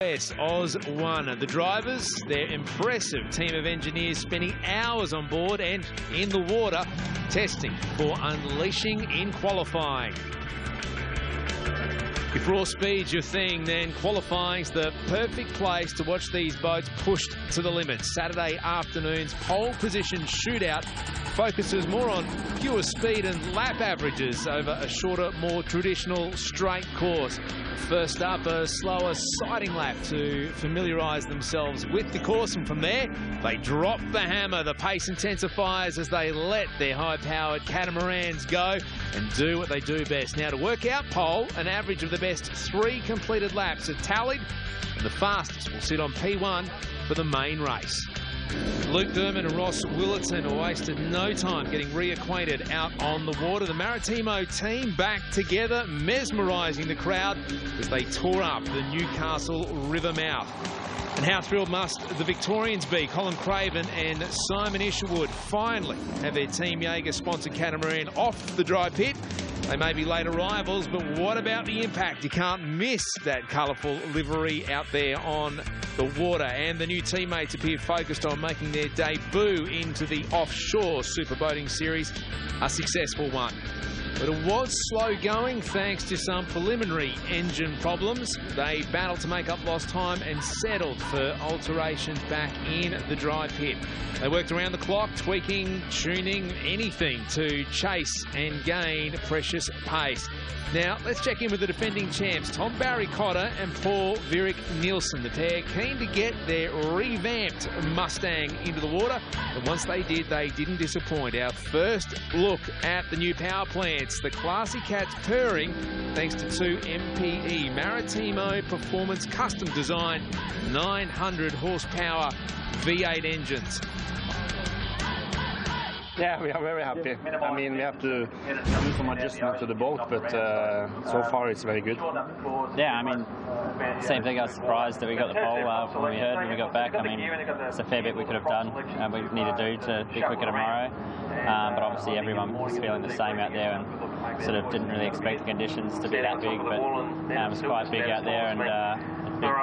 Oz 1. The drivers, their impressive team of engineers spending hours on board and in the water testing for unleashing in qualifying. If raw speed's your thing, then qualifying's the perfect place to watch these boats pushed to the limit. Saturday afternoon's pole position shootout focuses more on pure speed and lap averages over a shorter, more traditional straight course. First up, a slower sighting lap to familiarise themselves with the course, and from there they drop the hammer. The pace intensifies as they let their high-powered catamarans go and do what they do best. Now, to work out pole, an average of the best 3 completed laps are tallied, and the fastest will sit on P1 for the main race. Luke Dermott and Ross Willerton wasted no time getting reacquainted out on the water. The Maritimo team back together, mesmerising the crowd as they tore up the Newcastle river mouth. And how thrilled must the Victorians be? Colin Craven and Simon Isherwood finally have their Team Jaeger-sponsored catamaran off the dry pit. They may be late arrivals, but what about the impact? You can't miss that colourful livery out there on the water. And the new teammates appear focused on making their debut into the offshore superboating series a successful one. But it was slow going thanks to some preliminary engine problems. They battled to make up lost time and settled for alterations back in the dry pit. They worked around the clock, tweaking, tuning, anything to chase and gain precious pace. Now, let's check in with the defending champs, Tom Barry Cotter and Paul Vierick Nielsen. The pair keen to get their revamped Mustang into the water, and once they did, they didn't disappoint. Our first look at the new power plants, the classy cats purring thanks to 2 MPE Maritimo Performance custom design 900 horsepower V8 engines. Yeah, we are very happy. I mean, we have to do some adjustment to the boat, but so far it's very good. Yeah, I mean, same thing. I was surprised that we got the pole when we heard when we got back. I mean, it's a fair bit we could have done and we need to do to be quicker tomorrow. But obviously everyone was feeling the same out there and sort of didn't really expect the conditions to be that big, but it was quite big out there, and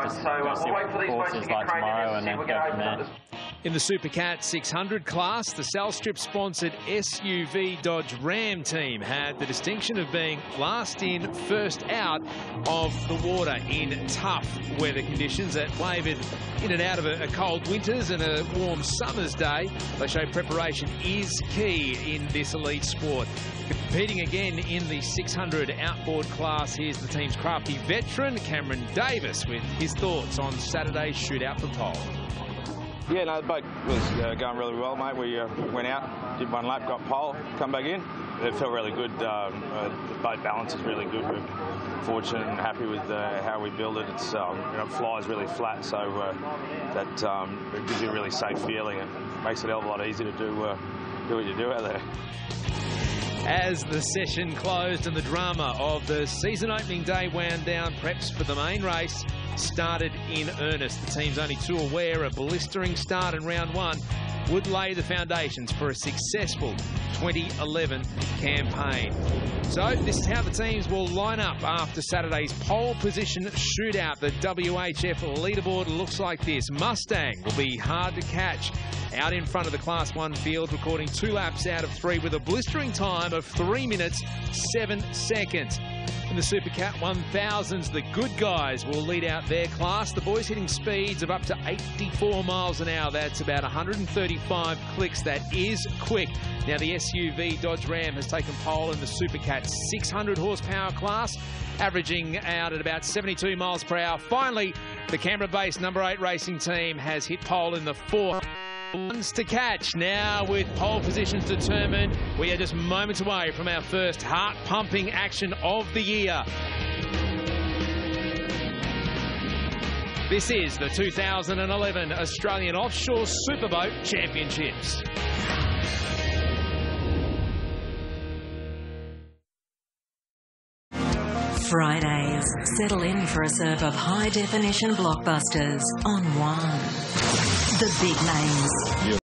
just see what the course is like tomorrow and then go from there. In the Supercat 600 class, the Salstrip-sponsored SUV Dodge Ram team had the distinction of being last in, first out of the water in tough weather conditions that wavered in and out of a cold winter's and a warm summer's day. They show preparation is key in this elite sport. Competing again in the 600 outboard class, here's the team's crafty veteran, Cameron Davis, with his thoughts on Saturday's shootout for pole. Yeah, no, the boat was going really well, mate. We went out, did 1 lap, got pole, come back in. It felt really good. The boat balance is really good. We're fortunate and happy with how we build it. It's it flies really flat, so that it gives you a really safe feeling and makes it a hell of a lot easier to do what you do out there. As the session closed and the drama of the season opening day wound down, preps for the main race started in earnest. The team's only too aware a blistering start in round 1 would lay the foundations for a successful 2011 campaign. So this is how the teams will line up after Saturday's pole position shootout. The WHF leaderboard looks like this. Mustang will be hard to catch out in front of the Class 1 field, recording 2 laps out of 3 with a blistering time of 3 minutes 7 seconds. In the Supercat 1000s, the good guys will lead out their class. The boys hitting speeds of up to 84 miles an hour. That's about 135 clicks. That is quick. Now, the SUV Dodge Ram has taken pole in the Supercat 600 horsepower class, averaging out at about 72 miles per hour. Finally, the Canberra-based number 8 racing team has hit pole in the 4th. Ones to catch. Now, with pole positions determined, we are just moments away from our first heart-pumping action of the year. This is the 2011 Australian Offshore Superboat Championships. Fridays, settle in for a serve of high-definition blockbusters on One. The big names.